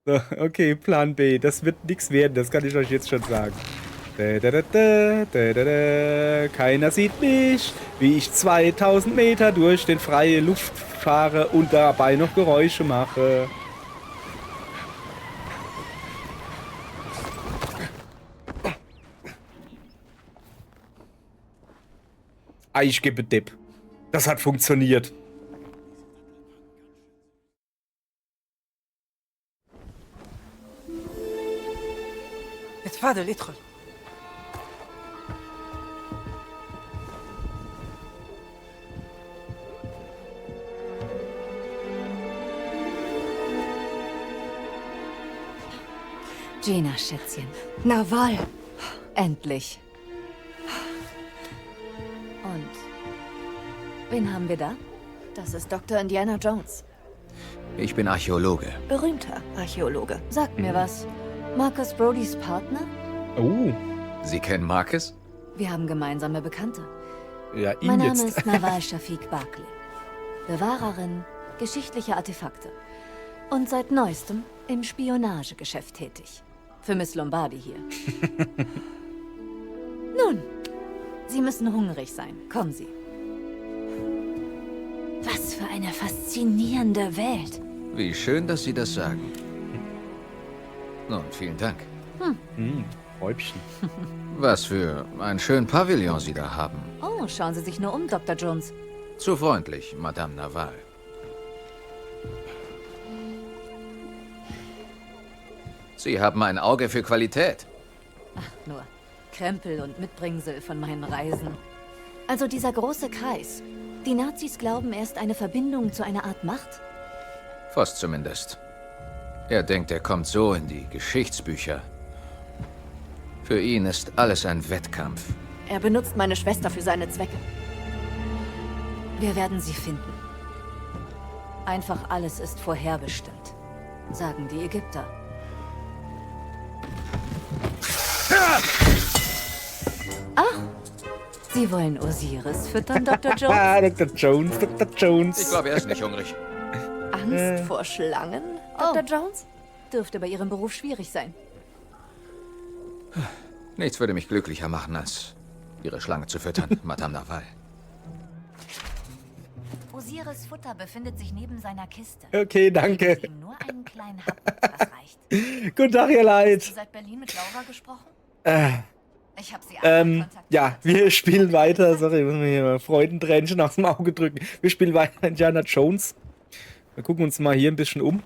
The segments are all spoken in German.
So, okay, Plan B. Das wird nichts werden, das kann ich euch jetzt schon sagen. Da, da, da, da, da, da, da. Keiner sieht mich, wie ich 2000 Meter durch den freie Luft fahre und dabei noch Geräusche mache. Ich gebe Depp. Das hat funktioniert. اتفضل ادخل. Gina, Schätzchen. Nawal. Endlich. Und wen haben wir da? Das ist Dr. Indiana Jones. Ich bin Archäologe. Berühmter Archäologe. Sagt mir was. Marcus Brodys Partner? Oh, Sie kennen Marcus? Wir haben gemeinsame Bekannte. ja, ihn Mein Name jetzt. ist Nawal Shafiq Barkley. Bewahrerin geschichtlicher Artefakte. Und seit neuestem im Spionagegeschäft tätig. Für Miss Lombardi hier. Nun, Sie müssen hungrig sein. Kommen Sie. Was für eine faszinierende Welt. Wie schön, dass Sie das sagen. Nun, vielen Dank. Räubchen. Was für einen schönen Pavillon Sie da haben. Oh, schauen Sie sich nur um, Dr. Jones. Zu freundlich, Madame Nawal. Sie haben ein Auge für Qualität. Nur Krempel und Mitbringsel von meinen Reisen. Also dieser große Kreis. Die Nazis glauben, er ist eine Verbindung zu einer Art Macht? Fast zumindest. Er denkt, er kommt so in die Geschichtsbücher. Für ihn ist alles ein Wettkampf. Er benutzt meine Schwester für seine Zwecke. Wir werden sie finden. Einfach alles ist vorherbestimmt, sagen die Ägypter. Ach, Sie wollen Osiris füttern, Dr. Jones? Ah, Dr. Jones, Dr. Jones. Ich glaube, er ist nicht hungrig. Angst vor Schlangen, Dr. Jones? Dürfte bei Ihrem Beruf schwierig sein. Nichts würde mich glücklicher machen, als Ihre Schlange zu füttern, Madame Nawal. Osiris Futter befindet sich neben seiner Kiste. Okay, danke. Geben Sie ihm nur einen kleinen Happen, das reicht. Guten Tag, ihr Leid. Seit Berlin mit Laura gesprochen? Ich habe sie Ja, wir spielen weiter. Sorry, müssen wir hier mal Freudentränchen aus dem Auge drücken. Wir spielen weiter Indiana Jones. Wir gucken uns mal hier ein bisschen um.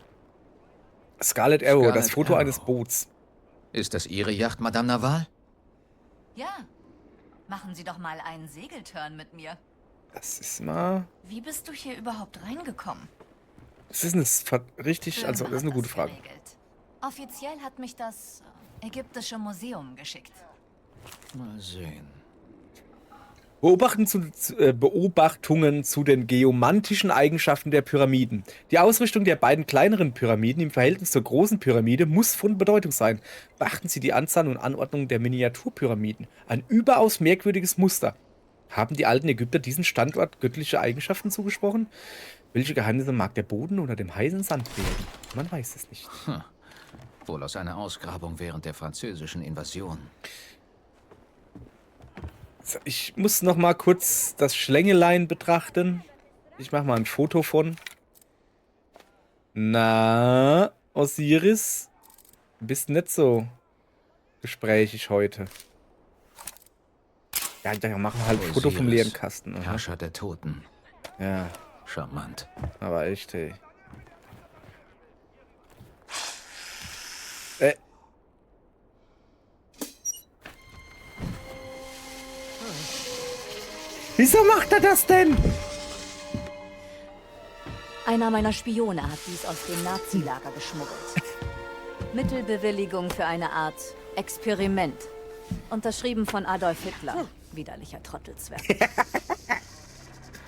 Scarlet Arrow, Scarlet das Foto Arrow. eines Boots. Ist das Ihre Yacht, Madame Nawal? Ja. Machen Sie doch mal einen Segelturn mit mir. Das ist mal... Wie bist du hier überhaupt reingekommen? Das ist richtig, also das ist eine gute Frage. Geregelt. Offiziell hat mich das Ägyptische Museum geschickt. Mal sehen. Beobachtungen zu den geomantischen Eigenschaften der Pyramiden. Die Ausrichtung der beiden kleineren Pyramiden im Verhältnis zur großen Pyramide muss von Bedeutung sein. Beachten Sie die Anzahl und Anordnung der Miniaturpyramiden. Ein überaus merkwürdiges Muster. Haben die alten Ägypter diesen Standort göttliche Eigenschaften zugesprochen? Welche Geheimnisse mag der Boden unter dem heißen Sand bergen? Man weiß es nicht. Wohl aus einer Ausgrabung während der französischen Invasion. So, ich muss noch mal kurz das Schlängelein betrachten. Ich mache mal ein Foto von. Na, Osiris? Du bist nicht so gesprächig heute. Ja, dann machen wir halt ein Foto vom Osiris, leeren Kasten. Aha. Herrscher der Toten. Ja, Charmant. aber echt, ey. Wieso macht er das denn? Einer meiner Spione hat dies aus dem Nazi-Lager geschmuggelt. Mittelbewilligung für eine Art Experiment. Unterschrieben von Adolf Hitler. Widerlicher Trottelzwerg.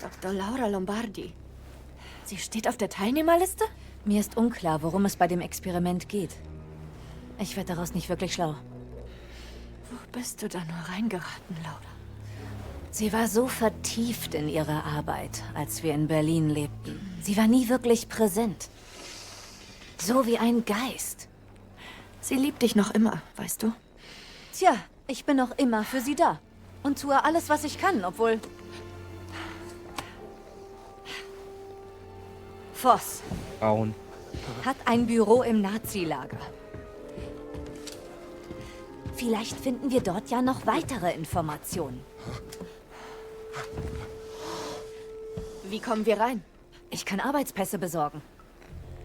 Dr. Laura Lombardi. Sie steht auf der Teilnehmerliste? Mir ist unklar, worum es bei dem Experiment geht. Ich werde daraus nicht wirklich schlau. Wo bist du da nur reingeraten, Laura? Sie war so vertieft in ihrer Arbeit, als wir in Berlin lebten. Sie war nie wirklich präsent. So wie ein Geist. Sie liebt dich noch immer, weißt du? Tja, ich bin noch immer für sie da. Und tue alles, was ich kann, obwohl... Voss Frauen. hat ein Büro im Nazi-Lager. Vielleicht finden wir dort ja noch weitere Informationen. Wie kommen wir rein? Ich kann Arbeitspässe besorgen.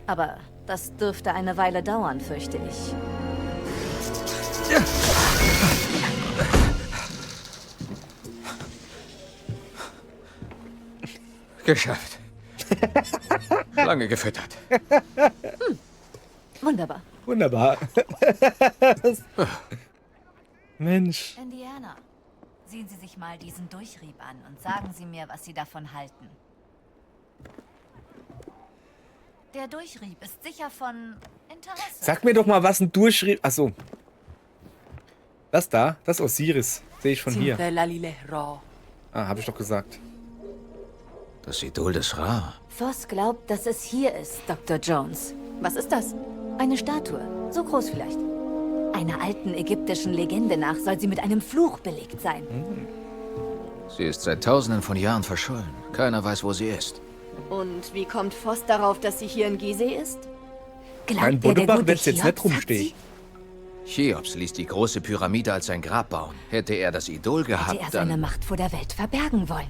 Aber das dürfte eine Weile dauern, fürchte ich. Geschafft. Lange gefüttert. Wunderbar. Wunderbar. Mensch. Indiana, sehen Sie sich mal diesen Durchrieb an und sagen Sie mir, was Sie davon halten. Der Durchrieb ist sicher von Interesse. Sag mir doch mal, was ein Durchrieb... Achso. Das da, das ist Osiris. Sehe ich von hier. Ah, habe ich doch gesagt. Das Idol des Ra. Voss glaubt, dass es hier ist, Dr. Jones. Was ist das? Eine Statue, so groß vielleicht. Einer alten ägyptischen Legende nach soll sie mit einem Fluch belegt sein. Sie ist seit Tausenden von Jahren verschollen. Keiner weiß, wo sie ist. Und wie kommt Voss darauf, dass sie hier in Gizeh ist? Kein Glaubt ihr, der Buddebach gute wird's jetzt nicht Cheops hat rumstehen. sie? Cheops ließ die große Pyramide als sein Grab bauen. Hätte er das Idol Hätte er gehabt, seine dann... Macht vor der Welt verbergen wollen.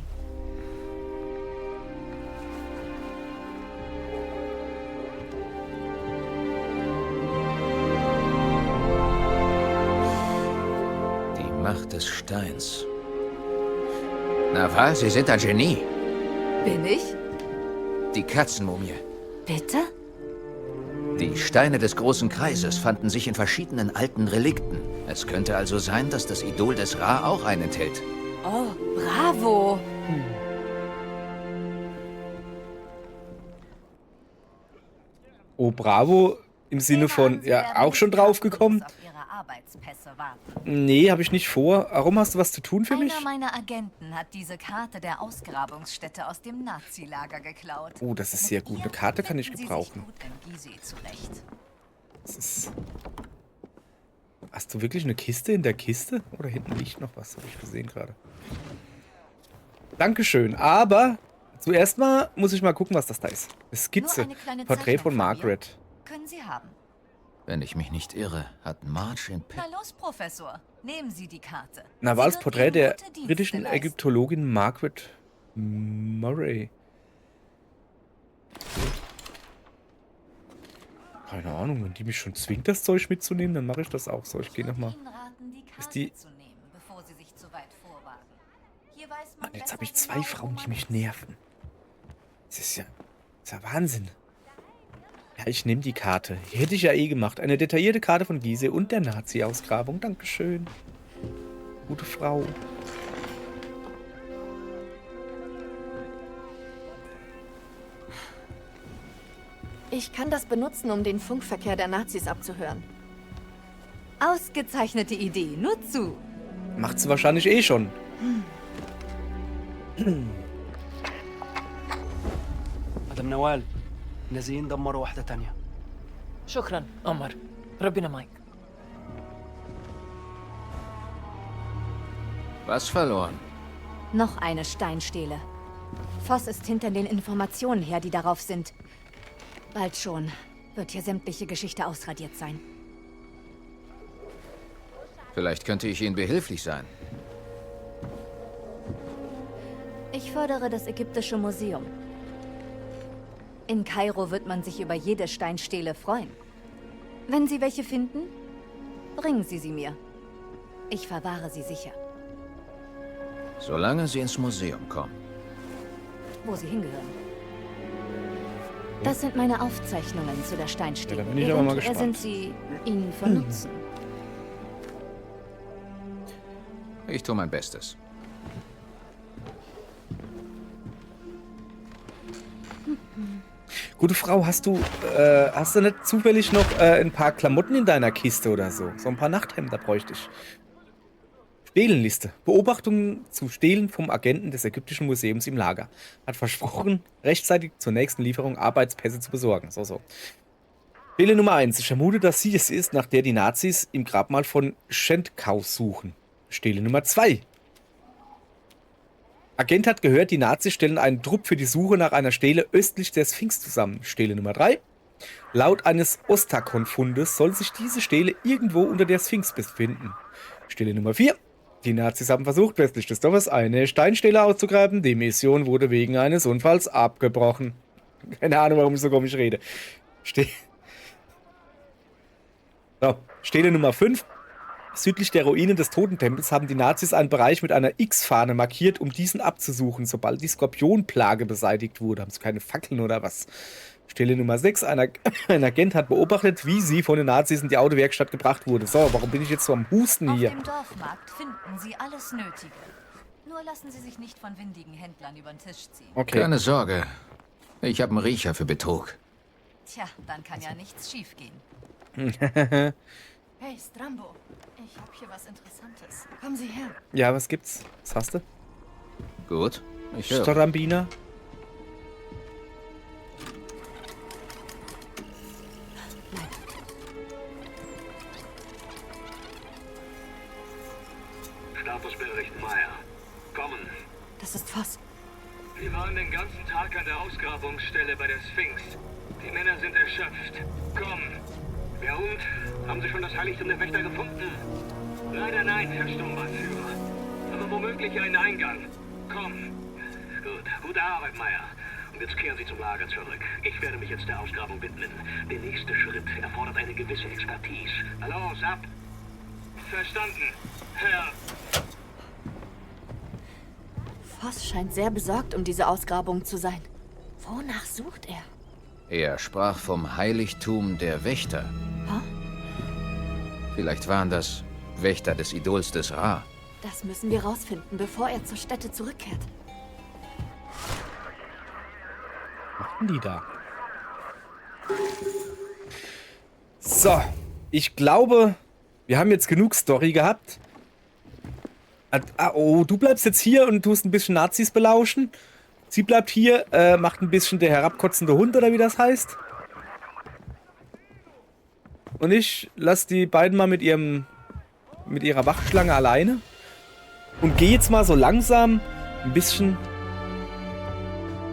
Die Macht des Steins. Na was? Sie sind ein Genie. Bin ich? Die Katzenmumie. Bitte? Die Steine des großen Kreises fanden sich in verschiedenen alten Relikten. Es könnte also sein, dass das Idol des Ra auch einen enthält. Oh, bravo. Oh, bravo. Im Sinne von, ja, auch schon drauf gekommen? Auf ihre Arbeitspässe warten. Nee, habe ich nicht vor. Warum hast du was zu tun für mich? Einer meiner Agenten hat diese Karte der Ausgrabungsstätte aus dem Nazi-Lager geklaut. Oh, das ist sehr gut. Eine Karte kann ich Finden Sie sich gebrauchen. gut in Gizeh zurecht. Das ist... Hast du wirklich eine Kiste in der Kiste? Oder hinten liegt noch was, habe ich gesehen gerade. Dankeschön. Aber zuerst mal muss ich mal gucken, was das da ist. Eine Skizze. Nur eine kleine Porträt von Zeichnung von mir. Margaret. Können Sie haben. Wenn ich mich nicht irre, hat Marge in Na los, Professor. Nehmen Sie die Karte. Na, Sie war das wird Porträt Ihnen der gute Dienste britischen leisten. Ägyptologin Margaret Murray. Keine Ahnung, wenn die mich schon zwingt, das Zeug mitzunehmen, dann mache ich das auch so. Ich gehe nochmal. Ihnen raten, die Karte die- zu nehmen, bevor Sie sich zu weit vorwagen. Hier weiß man Mann, jetzt besser habe ich zwei genau, Frauen, wo die man mich ist. nerven. Das ist ja Wahnsinn. Ja, ich nehme die Karte. Die hätte ich ja eh gemacht. Eine detaillierte Karte von Gizeh und der Nazi-Ausgrabung. Dankeschön. Gute Frau. Ich kann das benutzen, um den Funkverkehr der Nazis abzuhören. Ausgezeichnete Idee. Nur zu. Macht sie wahrscheinlich eh schon. مدام نوال نازلين دمروا واحدة تانية. شكرا قمر ربنا معك. Was verloren? Noch eine Steinstele. Voss ist hinter den Informationen her, die darauf sind. Bald schon wird hier sämtliche Geschichte ausradiert sein. Vielleicht könnte ich Ihnen behilflich sein. Ich fördere das Ägyptische Museum. In Kairo wird man sich über jede Steinstele freuen. Wenn Sie welche finden, bringen Sie sie mir. Ich verwahre sie sicher, Solange Sie ins Museum kommen. wo sie hingehören. Das sind meine Aufzeichnungen zu der Steinstele. Ja, da bin ich aber mal Eventuell gespannt. sind sie Ihnen von Nutzen. Ich tue mein Bestes. Gute Frau, hast du nicht zufällig noch ein paar Klamotten in deiner Kiste oder so? So ein paar Nachthemden bräuchte ich. Stehlenliste. Beobachtungen zu Stehlen vom Agenten des Ägyptischen Museums im Lager. Hat versprochen, rechtzeitig zur nächsten Lieferung Arbeitspässe zu besorgen. So. Stele Nummer 1. Ich vermute, dass sie es ist, nach der die Nazis im Grabmal von Schentkau suchen. Stele Nummer 2. Agent hat gehört, die Nazis stellen einen Trupp für die Suche nach einer Stele östlich der Sphinx zusammen. Stele Nummer 3. Laut eines Ostakon-Fundes soll sich diese Stele irgendwo unter der Sphinx befinden. Stele Nummer 4. Die Nazis haben versucht, westlich des Dorfes eine Steinstele auszugraben. Die Mission wurde wegen eines Unfalls abgebrochen. Keine Ahnung, warum ich so komisch rede. Stele Nummer 5. Südlich der Ruinen des Totentempels haben die Nazis einen Bereich mit einer X-Fahne markiert, um diesen abzusuchen, sobald die Skorpionplage beseitigt wurde. Haben sie keine Fackeln oder was? Stelle Nummer 6. Ein Agent hat beobachtet, wie sie von den Nazis in die Autowerkstatt gebracht wurde. So, warum bin ich jetzt so am Husten hier? Auf dem Dorfmarkt finden Sie alles Nötige. Nur lassen Sie sich nicht von windigen Händlern über den Tisch ziehen. Okay. Keine Sorge. Ich habe einen Riecher für Betrug. Tja, dann kann ja nichts schiefgehen. Hey, Strambo. Ich habe hier was Interessantes. Kommen Sie her. Ja, was gibt's? Was hast du? Gut. Ich höre. Strambiner. Statusbericht Meyer. Kommen. Das ist Voss. Wir waren den ganzen Tag an der Ausgrabungsstelle bei der Sphinx. Die Männer sind erschöpft. Komm. Wer und? Haben Sie schon das Heiligtum der Wächter gefunden? Leider nein, Herr Sturmbannführer. Aber womöglich einen Eingang. Komm. Gut. Gute Arbeit, Meyer. Und jetzt kehren Sie zum Lager zurück. Ich werde mich jetzt der Ausgrabung widmen. Der nächste Schritt erfordert eine gewisse Expertise. Na los, ab. Verstanden, Herr. Voss scheint sehr besorgt um diese Ausgrabung zu sein. Wonach sucht er? Er sprach vom Heiligtum der Wächter. Hä? Vielleicht waren das Wächter des Idols des Ra. Das müssen wir rausfinden, bevor er zur Stätte zurückkehrt. Was machen die da? So, ich glaube, wir haben jetzt genug Story gehabt. Oh, du bleibst jetzt hier und tust ein bisschen Nazis belauschen. Sie bleibt hier, macht ein bisschen der herabkotzende Hund, oder wie das heißt. Und ich lasse die beiden mal mit ihrer Wachschlange alleine. Und gehe jetzt mal so langsam ein bisschen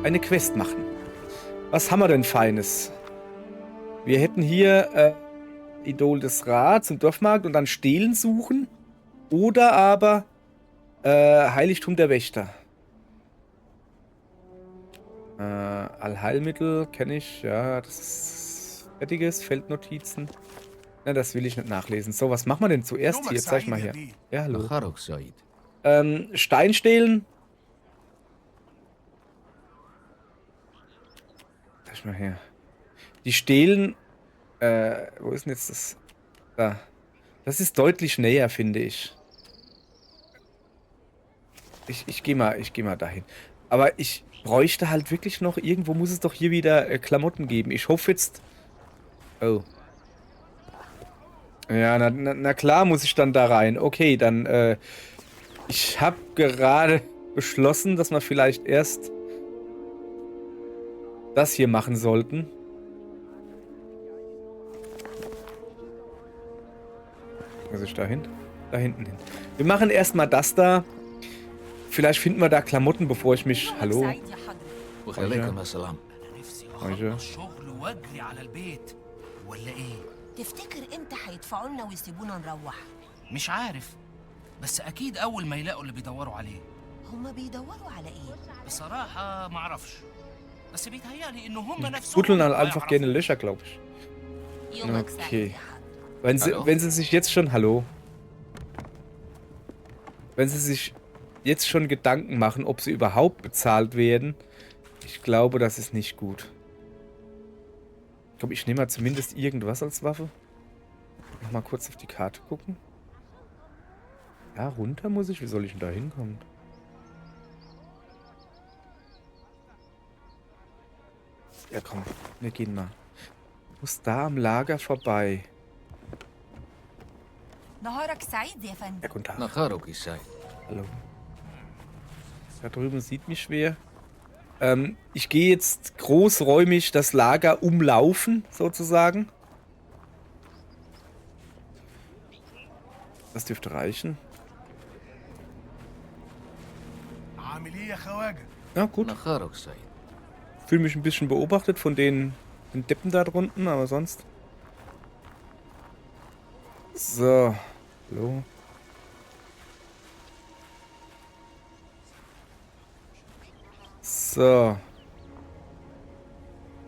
eine Quest machen. Was haben wir denn Feines? Wir hätten hier Idol des Ra zum Dorfmarkt und dann Stehlen suchen. Oder aber Heiligtum der Wächter. Allheilmittel kenne ich. Ja, das ist fertiges. Feldnotizen. Na, das will ich nicht nachlesen. So, was machen wir denn zuerst hier? Zeig mal hier. Ja, hallo. Haruk Said. Steinstehlen. Zeig mal her. Die Stehlen. Wo ist denn jetzt das? Da. Das ist deutlich näher, finde ich. Ich gehe mal dahin. Aber ich bräuchte halt wirklich noch, irgendwo muss es doch hier wieder Klamotten geben. Ich hoffe jetzt... Oh. Ja, na klar muss ich dann da rein. Okay, dann, ich habe gerade beschlossen, dass wir vielleicht erst das hier machen sollten. Muss ich da hin? Da hinten hin. Wir machen erstmal das da. Vielleicht finden wir da Klamotten, bevor ich mich... Hallo? وعليكم السلام. Heute. الشغل واجري على البيت ولا ايه؟ تفتكر امتى هيدفعوا لنا ويسيبونا نروح؟ مش عارف بس اكيد اول ما يلاقوا اللي بيدوروا عليه. هما بيدوروا على ايه؟ بصراحة ما اعرفش بس بيتهيألي ان هم نفسهم Buddeln halt einfach gerne Löcher, glaube ich. يومك سعيد Okay. يا حاج. Wenn sie sich jetzt schon... Hallo? Wenn sie sich jetzt schon Gedanken machen, ob sie überhaupt bezahlt werden, ich glaube, das ist nicht gut. Ich glaube, ich nehme mal zumindest irgendwas als Waffe. Noch mal kurz auf die Karte gucken. Ja, runter muss ich. Wie soll ich denn da hinkommen? Ja, komm. Wir gehen mal. Ich muss da am Lager vorbei. نهارك سعيد يا فندم. Ja, guten Tag. Nach Haruk Said. Hallo. Da drüben sieht mich schwer. Ich gehe jetzt großräumig das Lager umlaufen, sozusagen. Das dürfte reichen. Ja, gut. Nacharok Said. Fühle mich ein bisschen beobachtet von den Deppen da drunten, aber sonst. So. Hallo. So.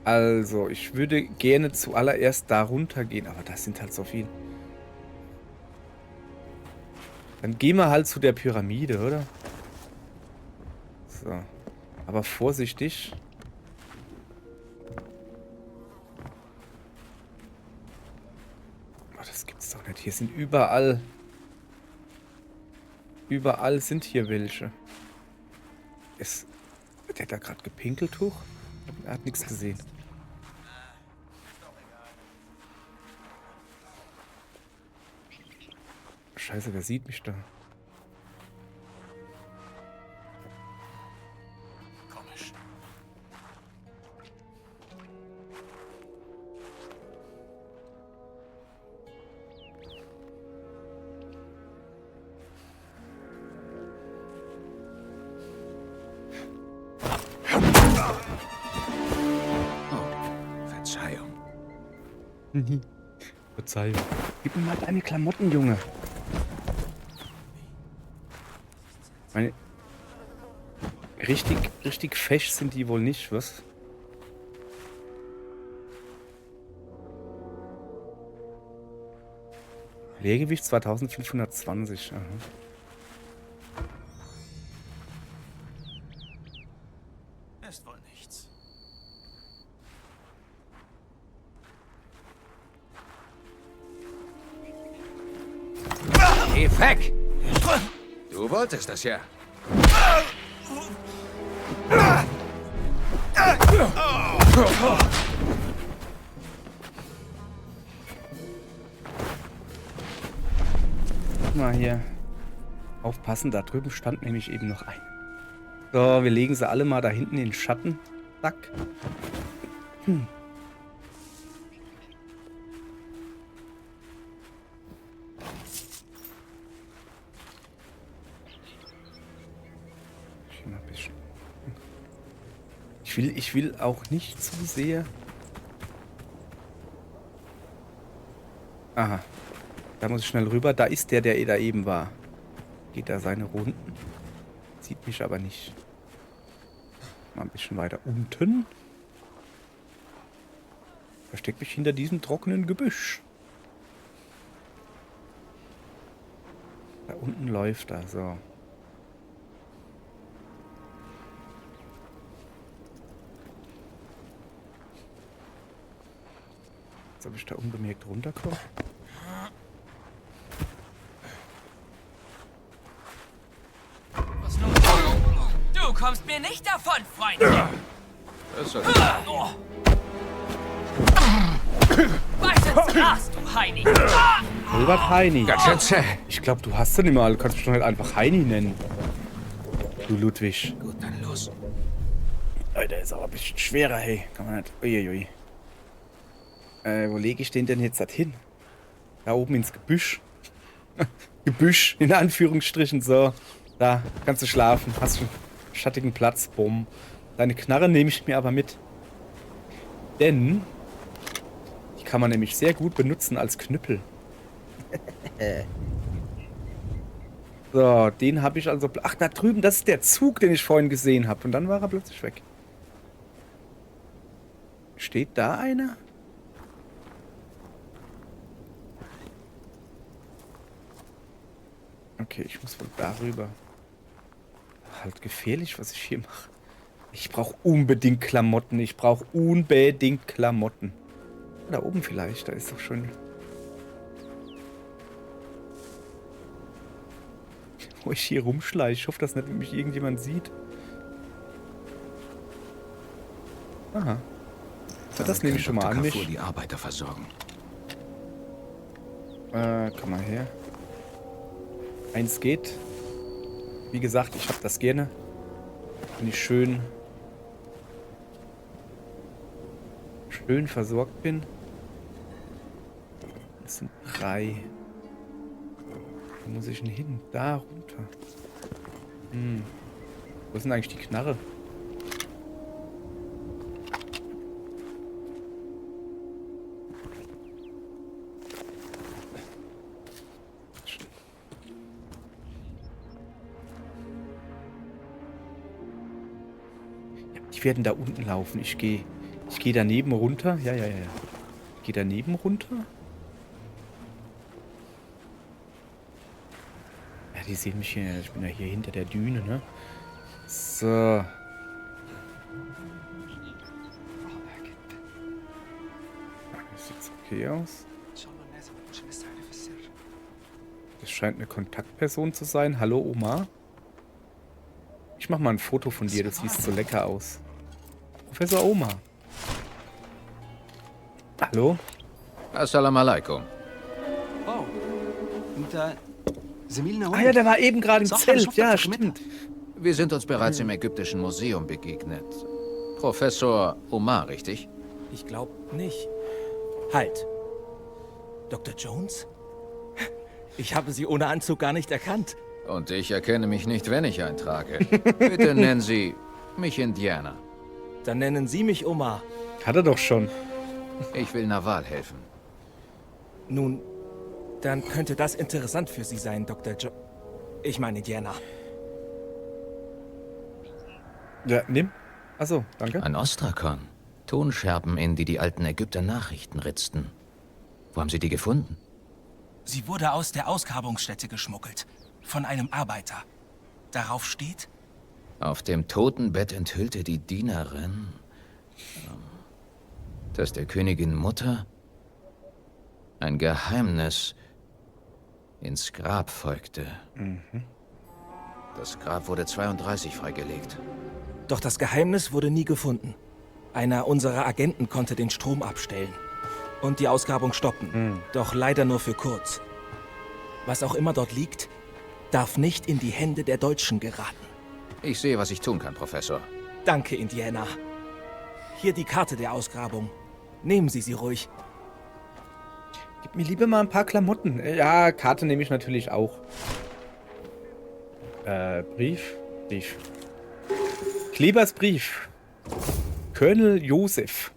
Also, ich würde gerne zuallererst da runter gehen, aber das sind halt so viel. Dann gehen wir halt zu der Pyramide, oder? So. Aber vorsichtig. Oh, das gibt's doch nicht. Hier sind überall... Überall sind hier welche. Der hat da gerade gepinkelt hoch? Er hat nichts gesehen. Scheiße, wer sieht mich da? Komisch. Oh, Verzeihung. Verzeihung. Gib mir mal deine Klamotten, Junge. Meine... Richtig fesch sind die wohl nicht, was? Leergewicht 2520. Aha. Ist wohl nichts. Geh weg! Du wolltest das ja. Mal hier aufpassen, da drüben stand nämlich eben noch ein. So, wir legen sie alle mal da hinten in den Schatten. Zack. Hier mal ein bisschen. Ich will auch nicht zu sehr. Aha. Da muss ich schnell rüber. Da ist der da eben war. Geht da seine Runden. Sieht mich aber nicht. Mal ein bisschen weiter unten. Versteck mich hinter diesem trockenen Gebüsch. Da unten läuft er. So. Jetzt habe ich da unbemerkt runterkommen. Was los? Du kommst mir nicht davon, Freund! Das soll Weiß ins Gras, du Heini! Albert Heini. ganz schön zäh. Ich glaube, du hast sie nicht mal. Du kannst mich doch nicht einfach Heini nennen. Du Ludwig. Gut, dann los. Der ist aber ein bisschen schwerer, hey. Kann man nicht. Uiuiui. Wo lege ich den denn jetzt hin? Da oben ins Gebüsch. Gebüsch, in Anführungsstrichen, so. Da, kannst du schlafen. Hast schon schattigen Platz. Bumm. Deine Knarre nehme ich mir aber mit. Denn die kann man nämlich sehr gut benutzen als Knüppel. So, den habe ich also... Ach, da drüben, das ist der Zug, den ich vorhin gesehen habe. Und dann war er plötzlich weg. Steht da einer? Okay, ich muss wohl darüber. Halt gefährlich, was ich hier mache. Ich brauche unbedingt Klamotten. Ich brauche unbedingt Klamotten. Da oben vielleicht, da ist doch schon... Wo ich hier rumschleiche. Ich hoffe, dass nicht mich irgendjemand sieht. Aha. Ja, das nehme ich schon mal an mich. Die Arbeiter versorgen. Komm mal her. Eins geht. Wie gesagt, ich habe das gerne. Wenn ich schön versorgt bin. Das sind 3. Wo muss ich denn hin? Da runter. Wo ist denn eigentlich die Knarre? Ja, die werden da unten laufen. Ich gehe daneben runter. Ja. Ich gehe daneben runter. Ja, die sehen mich hier. Ich bin ja hier hinter der Düne, ne? So. Das sieht okay aus. Das scheint eine Kontaktperson zu sein. Hallo, Oma. Ich mach mal ein Foto von dir. Das sieht so lecker aus. Professor Oma. Hallo? Assalamu alaikum. Oh. انت زميلنا Ah ja, der war eben gerade im صح، أنا Zelt. شفتك Ja, في قمتها. stimmt. Wir sind uns bereits im ägyptischen Museum begegnet. Professor Omar, richtig? Ich glaube nicht. Halt. Dr. Jones? Ich habe Sie ohne Anzug gar nicht erkannt. Und ich erkenne mich nicht, wenn ich eintrage. Bitte nennen Sie mich Indiana. Dann nennen Sie mich Omar. Hat er doch schon. Ich will Nawal helfen. Nun, dann könnte das interessant für Sie sein, Dr. Ich meine Diana. Ja, nimm. Achso, danke. Ein Ostrakon. Tonscherben, in die die alten Ägypter Nachrichten ritzten. Wo haben Sie die gefunden? Sie wurde aus der Ausgrabungsstätte geschmuggelt. Von einem Arbeiter. Darauf steht... Auf dem Totenbett enthüllte die Dienerin, dass der Königin Mutter ein Geheimnis ins Grab folgte. Das Grab wurde 32 freigelegt. Doch das Geheimnis wurde nie gefunden. Einer unserer Agenten konnte den Strom abstellen und die Ausgrabung stoppen. Doch leider nur für kurz. Was auch immer dort liegt, darf nicht in die Hände der Deutschen geraten. Ich sehe, was ich tun kann, Professor. Danke, Indiana. Hier die Karte der Ausgrabung. Nehmen Sie sie ruhig. Gib mir lieber mal ein paar Klamotten. Ja, Karte nehme ich natürlich auch. Brief. Klebers Brief. Colonel Joseph.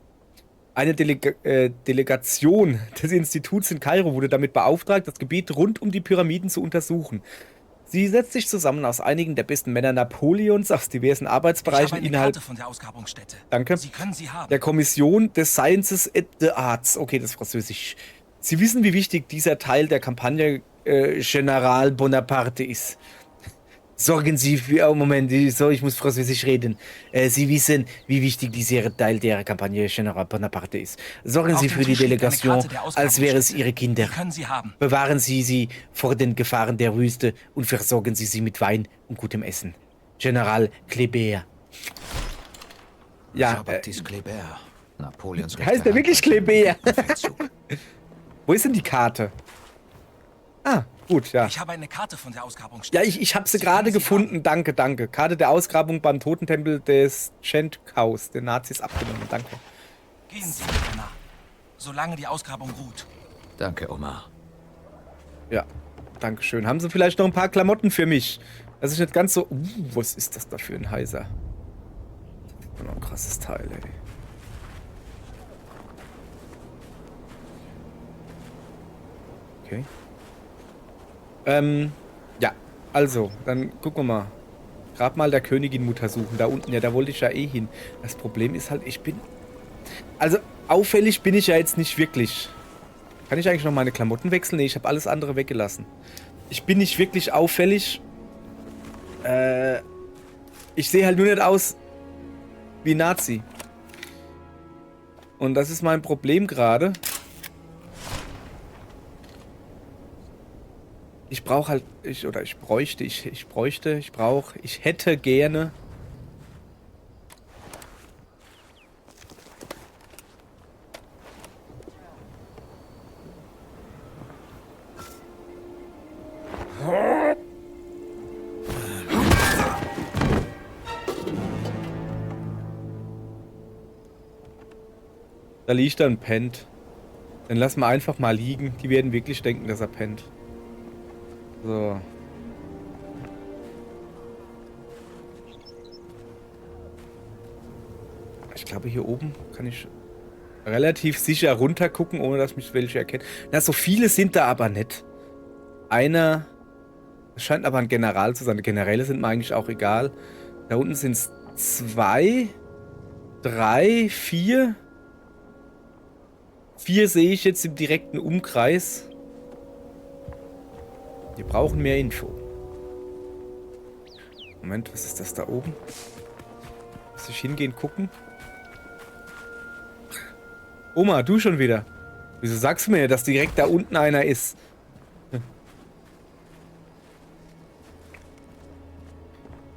Eine Delegation des Instituts in Kairo wurde damit beauftragt, das Gebiet rund um die Pyramiden zu untersuchen. Sie setzt sich zusammen aus einigen der besten Männer Napoleons aus diversen Arbeitsbereichen innerhalb von der Ausgrabungsstätte. Danke. Sie können sie haben. Der Kommission des Sciences et des Arts. Okay, das ist Französisch. Sie wissen, wie wichtig dieser Teil der Kampagne General Bonaparte ist. Sorgen Sie für... Oh, Moment, ich muss Französisch reden. Sie wissen, wie wichtig dieser Teil der Kampagne General Bonaparte ist. Sorgen Sie für die Delegation, als wäre es Ihre Kinder. Können Sie haben. Bewahren Sie sie vor den Gefahren der Wüste und versorgen Sie sie mit Wein und gutem Essen. General Kléber. Ja, Jean-Baptiste Kléber. Napoleons heißt der wirklich Kléber? Wo ist denn die Karte? Ah, gut, ja. Ich habe eine Karte von der Ausgrabungsstätte. Ja, ich habe sie gerade gefunden. Danke. Karte der Ausgrabung beim Totentempel des Chentkaus, den Nazis abgenommen. Danke. Gehen Sie, Anna. Solange die Ausgrabung ruht. Danke, Omar. Ja, danke schön. Haben Sie vielleicht noch ein paar Klamotten für mich? Das ist nicht ganz so... was ist das da für ein Heiser? Oh, ein krasses Teil, ey. Okay. Ja, also, dann gucken wir mal. Grab mal der Königin Mutter suchen. Da unten, ja, da wollte ich ja eh hin. Das Problem ist halt, ich bin... Also, auffällig bin ich ja jetzt nicht wirklich. Kann ich eigentlich noch meine Klamotten wechseln? Nee, ich habe alles andere weggelassen. Ich bin nicht wirklich auffällig. Ich sehe halt nur nicht aus wie Nazi. Und das ist mein Problem gerade. Ich brauche halt, ich hätte gerne da liegt er und pennt. Dann lassen wir einfach mal liegen. Die werden wirklich denken, dass er pennt. So. Ich glaube, hier oben kann ich relativ sicher runter gucken, ohne dass mich welche erkennen. Na, so viele sind da aber nicht. Einer, es scheint aber ein General zu sein. Generäle sind mir eigentlich auch egal. Da unten sind es 2, 3, 4. 4 sehe ich jetzt im direkten Umkreis. Wir brauchen mehr Info. Moment, was ist das da oben? Muss ich hingehen, gucken? Oma, du schon wieder. Wieso sagst du mir, dass direkt da unten einer ist?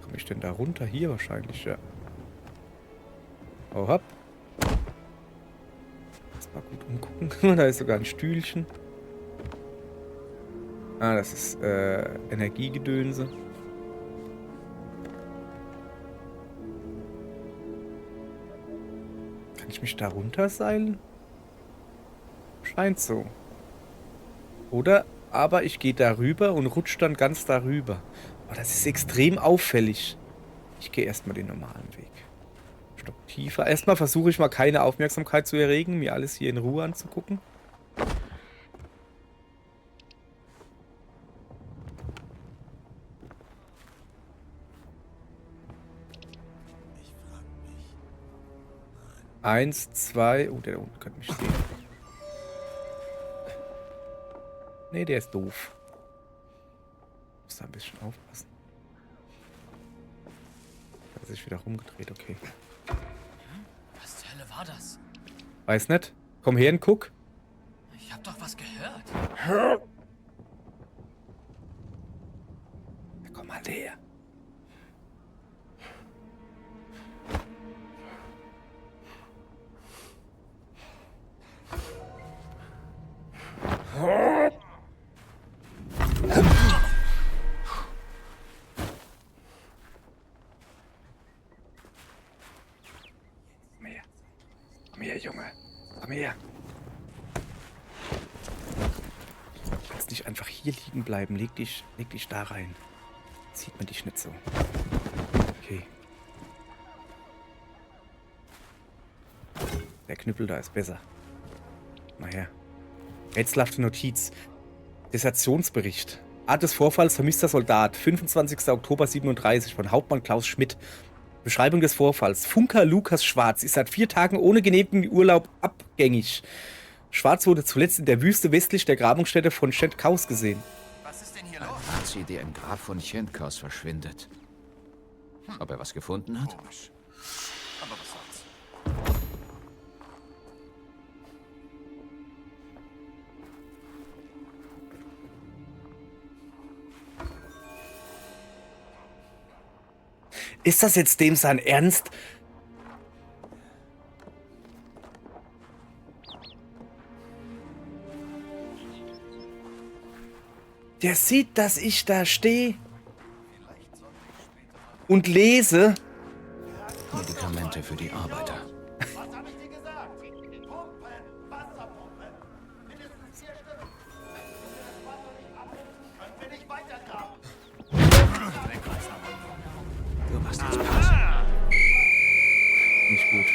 Komme ich denn da runter? Hier wahrscheinlich, ja. Oh, hopp. Mal gut umgucken. Da ist sogar ein Stühlchen. Ah, das ist Energiegedönse. Kann ich mich da runterseilen? Scheint so. Oder aber ich gehe darüber und rutsche dann ganz darüber. Oh, das ist extrem auffällig. Ich gehe erstmal den normalen Weg. Stock tiefer. Erstmal versuche ich mal keine Aufmerksamkeit zu erregen, mir alles hier in Ruhe anzugucken. Eins, zwei. Oh, der da unten könnte mich sehen. Nee, der ist doof. Muss da ein bisschen aufpassen. Hat sich wieder rumgedreht, okay. Was zur Hölle war das? Weiß nicht. Komm her und guck. Ich hab doch was gehört. Ja, komm mal her. Komm her, Junge. Komm her. Du kannst nicht einfach hier liegen bleiben. Leg dich da rein. Sieht man dich nicht so. Okay. Der Knüppel da ist besser. Mal her. Rätselhafte Notiz. Desertionsbericht. Art des Vorfalls: vermisster Soldat. 25. Oktober 37 von Hauptmann Klaus Schmidt. Beschreibung des Vorfalls. Funker Lukas Schwarz ist seit 4 Tagen ohne genehmigten Urlaub abgängig. Schwarz wurde zuletzt in der Wüste westlich der Grabungsstätte von Schentkaus gesehen. Was ist denn hier los? Ein Nazi, der im Grab von Schentkaus verschwindet. Ob er was gefunden hat? Komisch. Aber was soll's? Ist das jetzt dem sein Ernst? Der sieht, dass ich da stehe und lese. Medikamente für die Arbeiter. Was habe ich dir gesagt? Pumpen, Wasserpumpen. Mindestens 4 Stück. Wenn wir das Wasser nicht abpumpen, können wir nicht weitergraben. Du machst jetzt Pause. Nicht gut.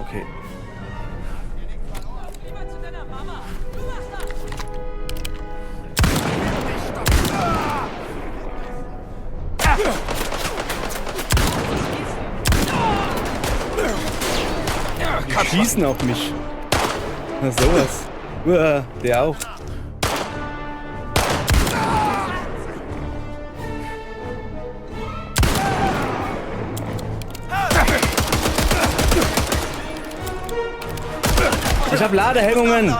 Okay. Die schießen auf mich. Na sowas. Uah, der auch. Ich hab Ladehemmungen.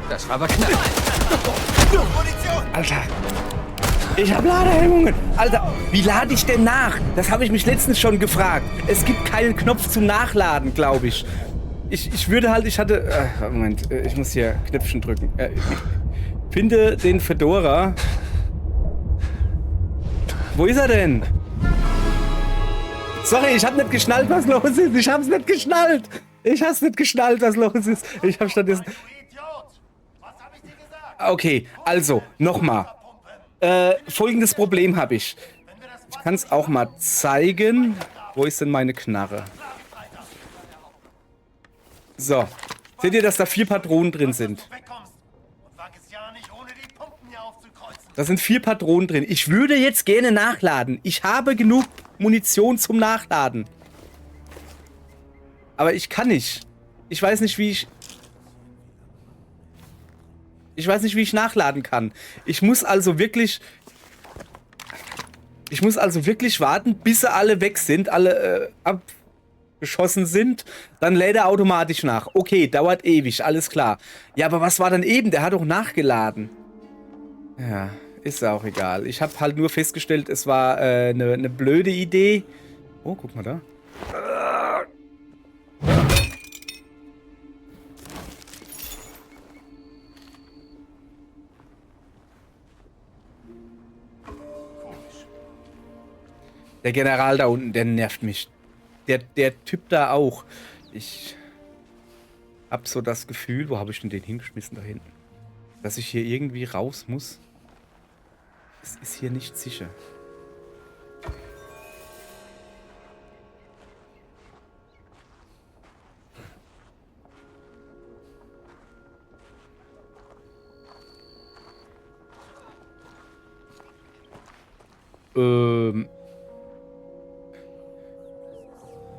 Das war aber knapp. Alter. Ich hab Ladehemmungen. Alter, wie lade ich denn nach? Das habe ich mich letztens schon gefragt. Es gibt keinen Knopf zum Nachladen, glaube ich. Ich würde halt, ich hatte... Moment, ich muss hier Knöpfchen drücken. Finde den Fedora. Wo ist er denn? Sorry, ich hab nicht geschnallt, was los ist. Ich hab's nicht geschnallt. Ich hab's nicht geschnallt, was los ist. Ich hab stattdessen... Okay, also, nochmal. Folgendes Problem habe ich. Ich kann es auch mal zeigen. Wo ist denn meine Knarre? So. Seht ihr, dass da 4 Patronen drin sind? Da sind 4 Patronen drin. Ich würde jetzt gerne nachladen. Ich habe genug Munition zum Nachladen. Aber ich kann nicht. Ich weiß nicht, wie ich... Ich weiß nicht, wie ich nachladen kann. Ich muss also wirklich warten, bis sie alle weg sind, alle abgeschossen sind. Dann lädt er automatisch nach. Okay, dauert ewig, alles klar. Ja, aber was war dann eben? Der hat doch nachgeladen. Ja, ist auch egal. Ich habe halt nur festgestellt, es war eine blöde Idee. Oh, guck mal da. Der General da unten, der nervt mich. Der Typ da auch. Ich hab so das Gefühl, wo habe ich denn den hingeschmissen da hinten? Dass ich hier irgendwie raus muss. Es ist hier nicht sicher.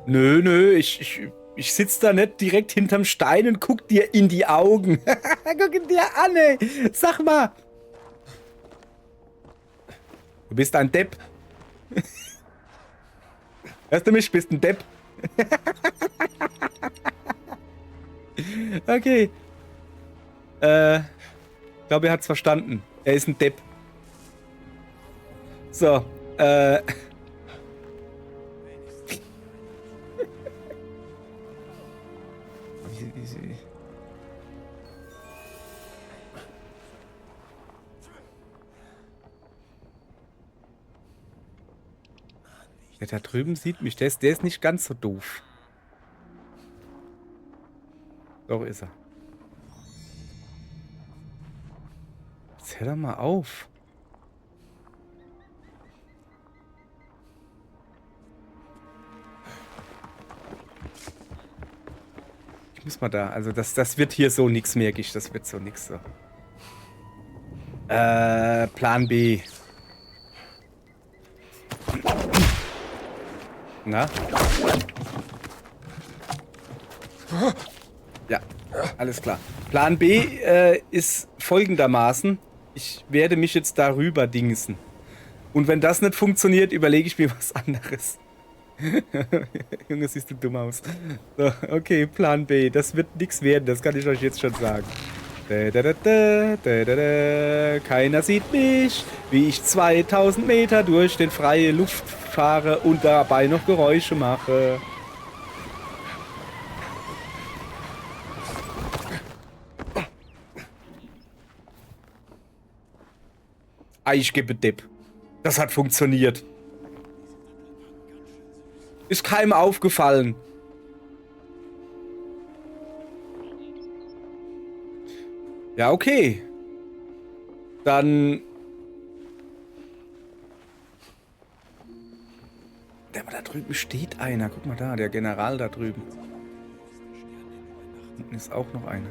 Nö, ich sitz da nicht direkt hinterm Stein und guck dir in die Augen. Guck ihn dir an, ey. Sag mal. Du bist ein Depp. Hörst du mich? Bist ein Depp. Okay. Ich glaube, er hat's verstanden. Er ist ein Depp. So, Der da drüben sieht mich. Der ist nicht ganz so doof. Doch, ist er. Jetzt hör doch mal auf. Ich muss mal da. Also das wird hier so nix, merke ich. Das wird so nix so. Plan B. Na? Ja, alles klar. Plan B ist folgendermaßen. Ich werde mich jetzt darüber dingsen. Und wenn das nicht funktioniert, überlege ich mir was anderes. Junge, siehst du dumm aus. So, okay, Plan B. Das wird nichts werden, das kann ich euch jetzt schon sagen. Keiner sieht mich, wie ich 2000 Meter durch den freie Luft fahre und dabei noch Geräusche mache. Ich gebe Depp. Das hat funktioniert. Ist keinem aufgefallen. Ja, okay. Dann... Aber da drüben steht einer. Guck mal da, der General da drüben. Unten ist auch noch einer.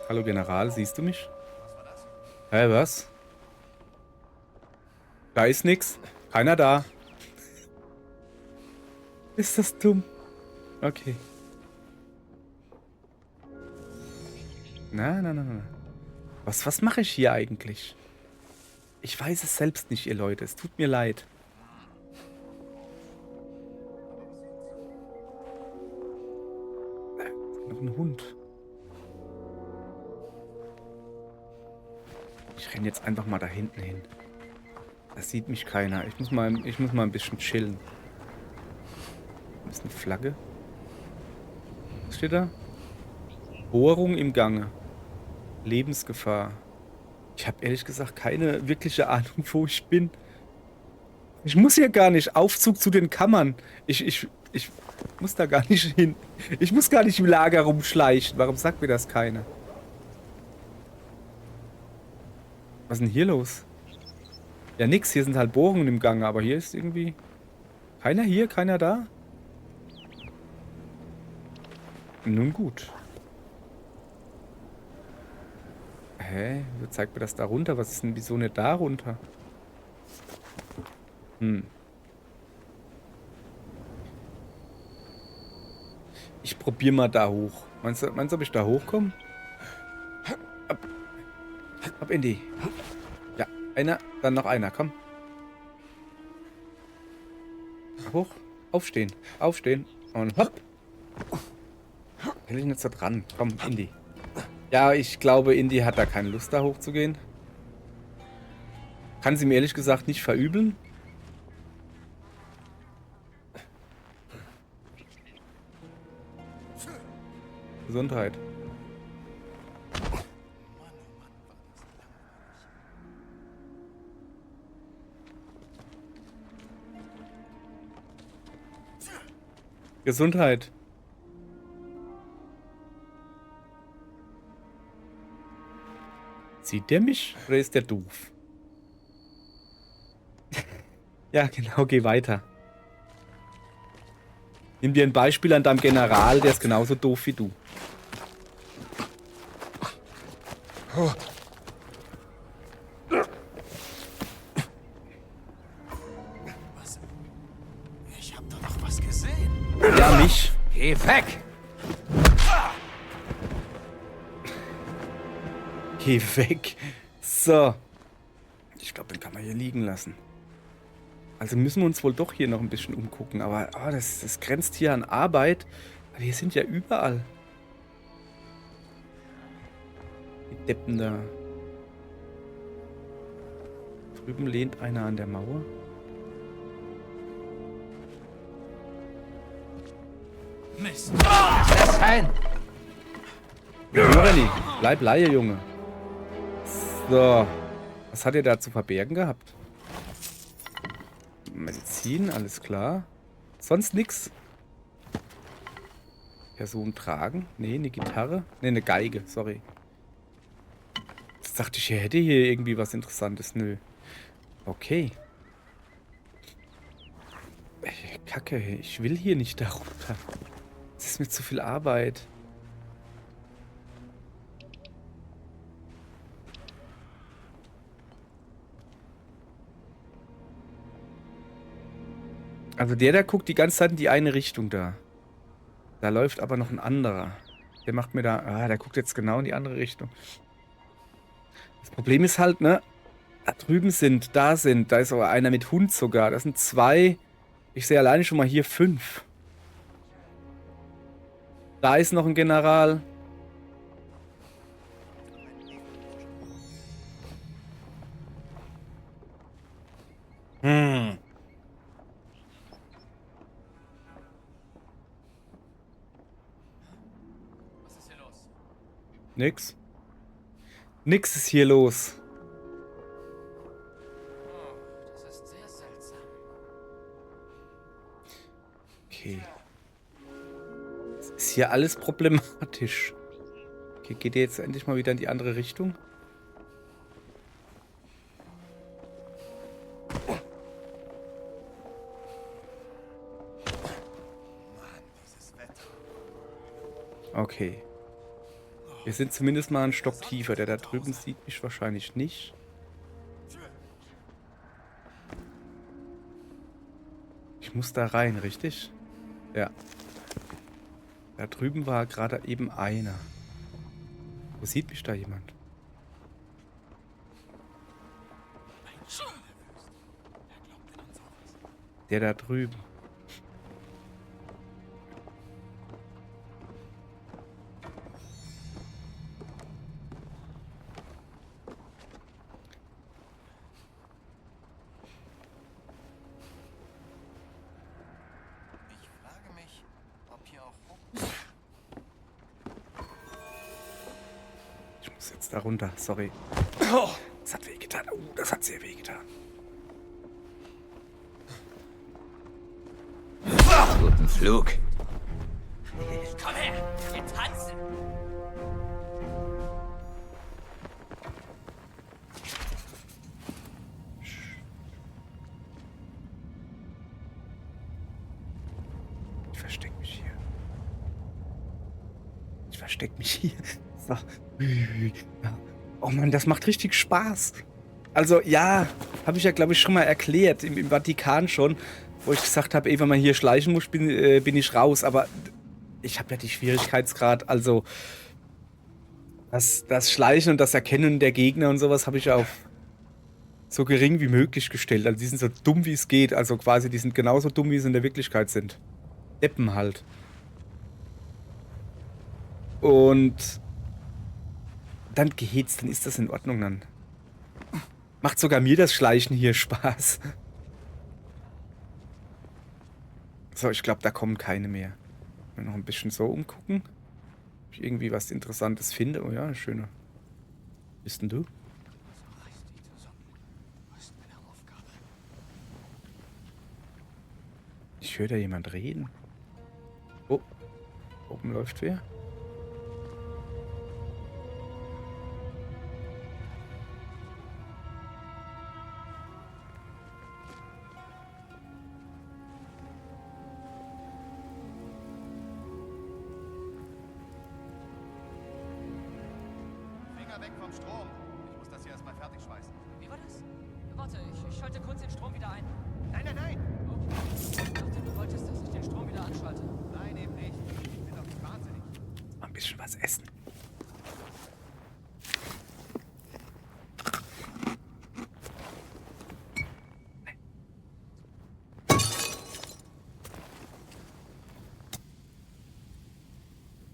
Hallo General, siehst du mich? Hä, was? Da ist nix. Keiner da. Ist das dumm? Okay. Na. Was mache ich hier eigentlich? Ich weiß es selbst nicht, ihr Leute. Es tut mir leid. Noch ein Hund. Ich renne jetzt einfach mal da hinten hin. Da sieht mich keiner. Ich muss mal ein bisschen chillen. Das ist eine Flagge. Was steht da? Bohrung im Gange. Lebensgefahr. Ich habe ehrlich gesagt keine wirkliche Ahnung, wo ich bin. Ich muss hier gar nicht. Aufzug zu den Kammern. Ich muss da gar nicht hin. Ich muss gar nicht im Lager rumschleichen. Warum sagt mir das keiner? Was ist denn hier los? Ja, nix. Hier sind halt Bohrungen im Gange, aber hier ist irgendwie... Keiner hier, keiner da? Nun gut. Hä? Wieso zeigt mir das da runter? Was ist denn wieso nicht da runter? Ich probiere mal da hoch. Meinst du, ob ich da hochkomme? Ab in die. Ja, einer, dann noch einer. Komm. Hoch. Aufstehen. Aufstehen. Und hopp. Will ich nicht so dran. Komm, Indy. Ja, ich glaube, Indy hat da keine Lust, da hochzugehen. Kann sie mir ehrlich gesagt nicht verübeln. Gesundheit. Gesundheit. Sieht der mich oder ist der doof? Ja, genau, geh weiter. Nimm dir ein Beispiel an deinem General, der ist genauso doof wie du. Was? Ich hab doch noch was gesehen. Ja, mich. Geh weg! Geh weg. So. Ich glaube, den kann man hier liegen lassen. Also müssen wir uns wohl doch hier noch ein bisschen umgucken. Aber das grenzt hier an Arbeit. Aber wir sind ja überall. Die Deppen da. Drüben lehnt einer an der Mauer. Mist. Lass sein! Renny, bleib Laie, Junge. So. Was hat er da zu verbergen gehabt? Medizin, alles klar. Sonst nix. Person tragen? Nee, eine Gitarre. Nee, eine Geige, sorry. Jetzt dachte ich, er hätte hier irgendwie was Interessantes. Nö. Okay. Kacke, ich will hier nicht darunter. Das ist mir zu viel Arbeit. Also der guckt die ganze Zeit in die eine Richtung da. Da läuft aber noch ein anderer. Der macht mir da... Ah, der guckt jetzt genau in die andere Richtung. Das Problem ist halt, ne? Da drüben sind, da ist aber einer mit Hund sogar. Das sind 2. Ich sehe alleine schon mal hier 5. Da ist noch ein General. Was ist hier los? Nix. Nix ist hier los. Oh, das ist sehr seltsam. Okay. Das ist hier alles problematisch. Okay, geht ihr jetzt endlich mal wieder in die andere Richtung? Okay. Wir sind zumindest mal einen Stock tiefer. Der da drüben sieht mich wahrscheinlich nicht. Ich muss da rein, richtig? Ja. Da drüben war gerade eben einer. Wo sieht mich da jemand? Der da drüben. Ich frage mich, ob hier auch... Ich muss jetzt da runter, sorry. Das hat wehgetan. Das hat sehr wehgetan. Flug. Komm her, wir tanzen. Ich versteck mich hier. Ich versteck mich hier. So. Ja. Oh Mann, das macht richtig Spaß. Also ja, habe ich ja glaube ich schon mal erklärt, im Vatikan schon, wo ich gesagt habe, wenn man hier schleichen muss, bin ich raus. Aber ich habe ja die Schwierigkeitsgrad, also das Schleichen und das Erkennen der Gegner und sowas habe ich auf so gering wie möglich gestellt. Also die sind so dumm wie es geht, also quasi die sind genauso dumm, wie sie in der Wirklichkeit sind. Deppen halt. Und dann geht's, dann ist das in Ordnung dann. Macht sogar mir das Schleichen hier Spaß. So, ich glaube, da kommen keine mehr. Noch ein bisschen so umgucken. Ob ich irgendwie was Interessantes finde. Oh ja, eine schöne. Bist denn du? Ich höre da jemand reden. Oh, oben läuft wer? Finger weg vom Strom. Ich muss das hier erstmal fertig schweißen. Wie war das? Warte, ich schalte kurz den Strom wieder ein. Nein, nein, nein! Oh, ich dachte, du wolltest, dass ich den Strom wieder anschalte. Nein, eben nicht. Ich bin doch nicht wahnsinnig. Mal ein bisschen was essen.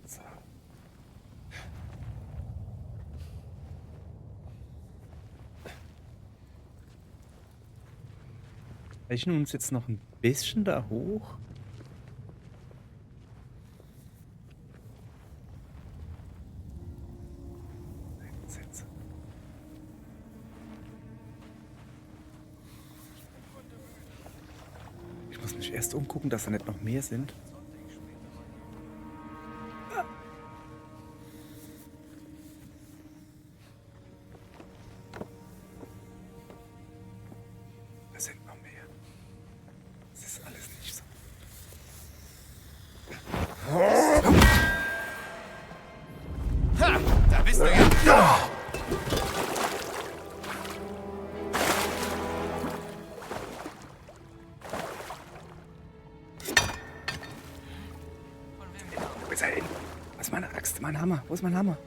So. Reichen uns jetzt noch ein bisschen da hoch? Einsätze. Ich muss mich erst umgucken, dass da nicht noch mehr sind. Da sind noch mehr. Das ist alles nicht so. Ha! Da bist du ja! Wo ist er hin? Was ist meine Axt? Mein Hammer. Wo ist mein Hammer?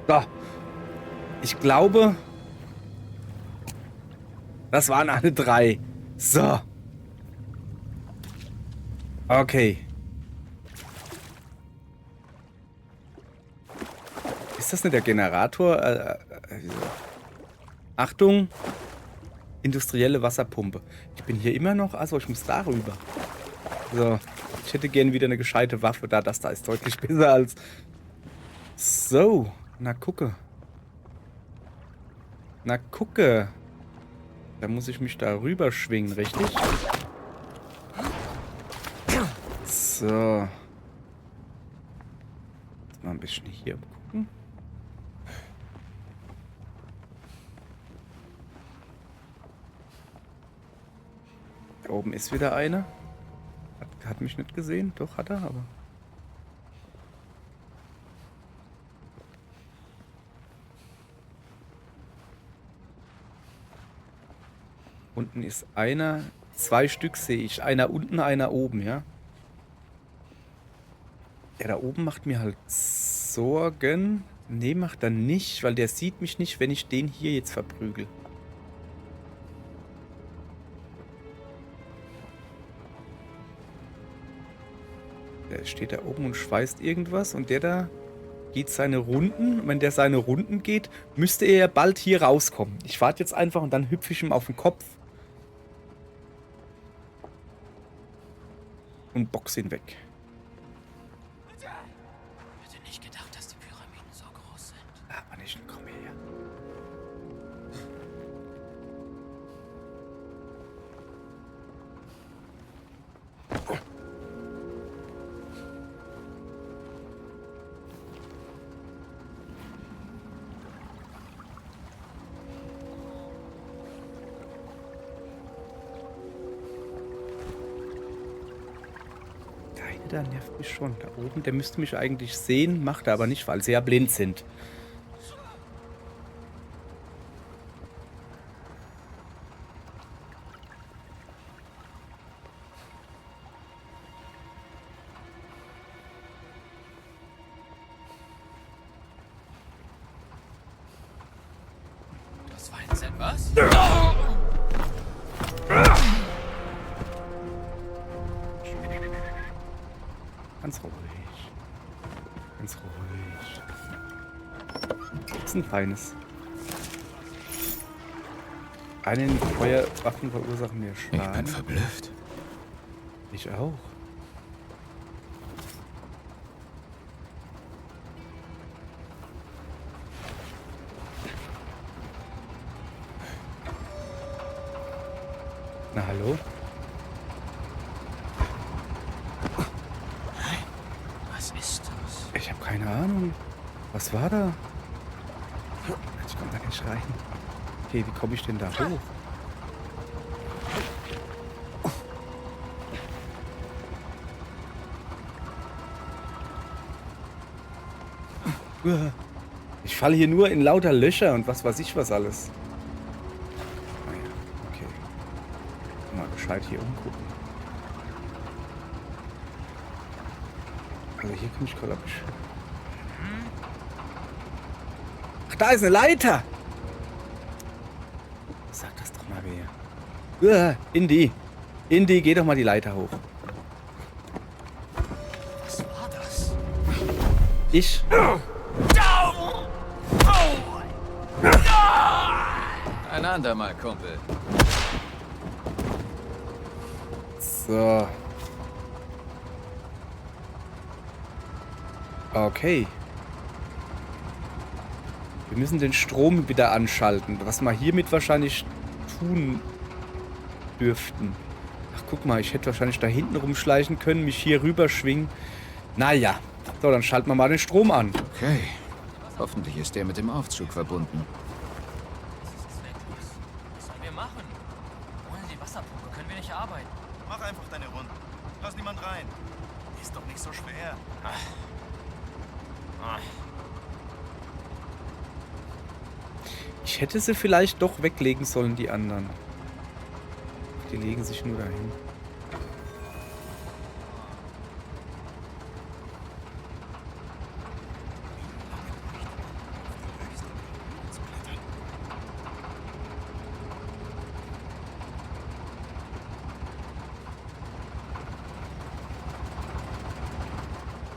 So. Ich glaube, das waren alle 3. So. Okay. Ist das nicht der Generator? Achtung. Industrielle Wasserpumpe. Ich bin hier immer noch. Also ich muss da rüber. So. Ich hätte gerne wieder eine gescheite Waffe. Das da ist deutlich besser als... So. Na gucke. Na gucke. Da muss ich mich da rüber schwingen, richtig? So. Jetzt mal ein bisschen hier gucken. Da oben ist wieder eine. Hat mich nicht gesehen. Doch, hat er, aber... Unten ist einer. 2 Stück sehe ich. Einer unten, einer oben, ja. Der da oben macht mir halt Sorgen. Nee, macht er nicht, weil der sieht mich nicht, wenn ich den hier jetzt verprügel. Der steht da oben und schweißt irgendwas und der da geht seine Runden. Wenn der seine Runden geht, müsste er ja bald hier rauskommen. Ich warte jetzt einfach und dann hüpfe ich ihm auf den Kopf. und box ihn weg. Ich hätte nicht gedacht, dass die Pyramiden so groß sind. Aber nicht, komm her. Der nervt mich schon. Da oben, der müsste mich eigentlich sehen, macht er aber nicht, weil sie ja blind sind. Das war jetzt etwas? Ganz ruhig. Ganz ruhig. Das ist ein feines. Einen Feuerwaffen verursachen mir Schaden. Ich bin verblüfft. Ich auch. Na hallo? Was ist das? Ich habe keine Ahnung. Was war da? Ich komme da nicht rein. Okay, wie komme ich denn da hoch? Ich falle hier nur in lauter Löcher und was weiß ich was alles. Naja, okay. Mal gescheit hier umgucken. Also hier komme ich gerade ab. Ach, da ist eine Leiter! Sag das doch mal wer. Indy. Indy, geh doch mal die Leiter hoch. Was war das? Ich. Ein andermal, Kumpel. So. Okay. Wir müssen den Strom wieder anschalten, was wir hiermit wahrscheinlich tun dürften. Ach, guck mal, ich hätte wahrscheinlich da hinten rumschleichen können, mich hier rüberschwingen. Naja, so, dann schalten wir mal den Strom an. Okay. Hoffentlich ist der mit dem Aufzug verbunden. Was sollen wir machen? Ohne die Wasserpumpe können wir nicht arbeiten. Mach einfach deine Runden. Lass niemand rein. Ist doch nicht so schwer. Ich hätte sie vielleicht doch weglegen sollen, die anderen. Die legen sich nur dahin.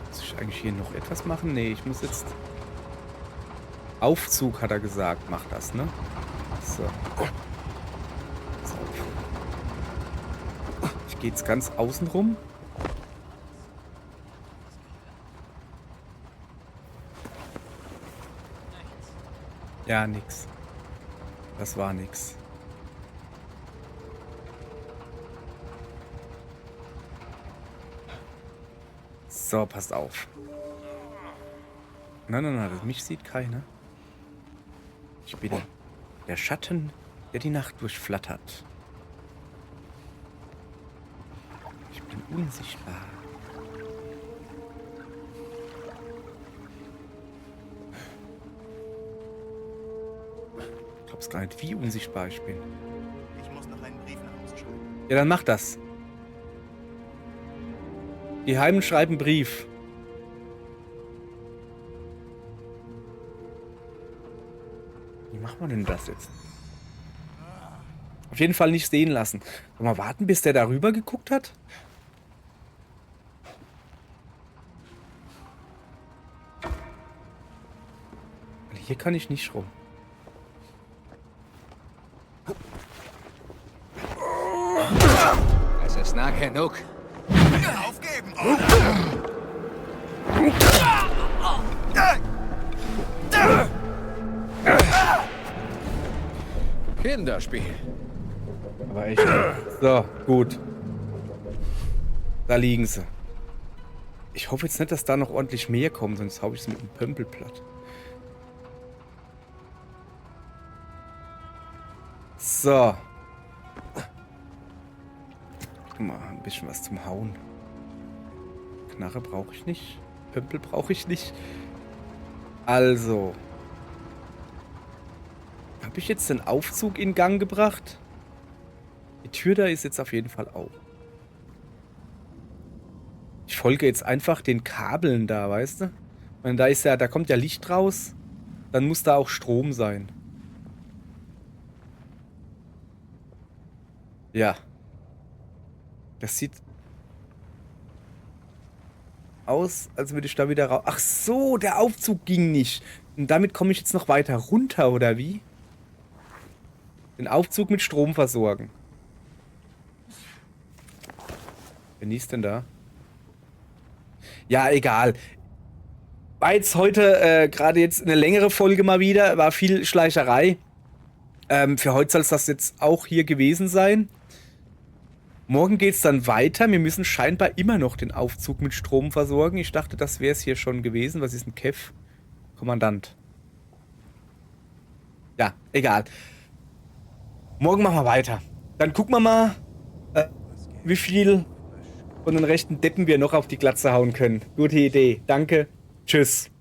Muss ich eigentlich hier noch etwas machen? Nee, ich muss jetzt... Aufzug, hat er gesagt, macht das, ne? So. Ich gehe jetzt ganz außen rum. Ja, nix. Das war nix. So, passt auf. Nein, nein, nein, mich sieht keiner. Ich bin der Schatten, der die Nacht durchflattert. Ich bin unsichtbar. Ich glaub's gar nicht, wie unsichtbar ich bin. Ich muss noch einen Brief nach Hause schreiben. Ja, dann mach das. Die Heimen schreiben Brief. Wie macht man denn das jetzt? Auf jeden Fall nicht sehen lassen. Mal warten, bis der darüber geguckt hat. Hier kann ich nicht rum. Es ist nah genug. Aufgeben, Kinderspiel. Aber echt. So, gut. Da liegen sie. Ich hoffe jetzt nicht, dass da noch ordentlich mehr kommen, sonst hau ich sie mit dem Pömpel platt. So. Mal ein bisschen was zum Hauen. Knarre brauche ich nicht. Pömpel brauche ich nicht. Also. Habe ich jetzt den Aufzug in Gang gebracht? Die Tür da ist jetzt auf jeden Fall auf. Ich folge jetzt einfach den Kabeln da, weißt du? Und da ist ja, da kommt ja Licht raus. Dann muss da auch Strom sein. Ja. Das sieht aus, als würde ich da wieder raus. Ach so, der Aufzug ging nicht. Und damit komme ich jetzt noch weiter runter, oder wie? Den Aufzug mit Strom versorgen. Wer niest denn da? Ja, egal. War jetzt heute gerade jetzt eine längere Folge mal wieder. War viel Schleicherei. Für heute soll es das jetzt auch hier gewesen sein. Morgen geht es dann weiter. Wir müssen scheinbar immer noch den Aufzug mit Strom versorgen. Ich dachte, das wäre es hier schon gewesen. Was ist ein Kev? Kommandant. Ja, egal. Morgen machen wir weiter. Dann gucken wir mal, wie viel von den rechten Deppen wir noch auf die Glatze hauen können. Gute Idee. Danke. Tschüss.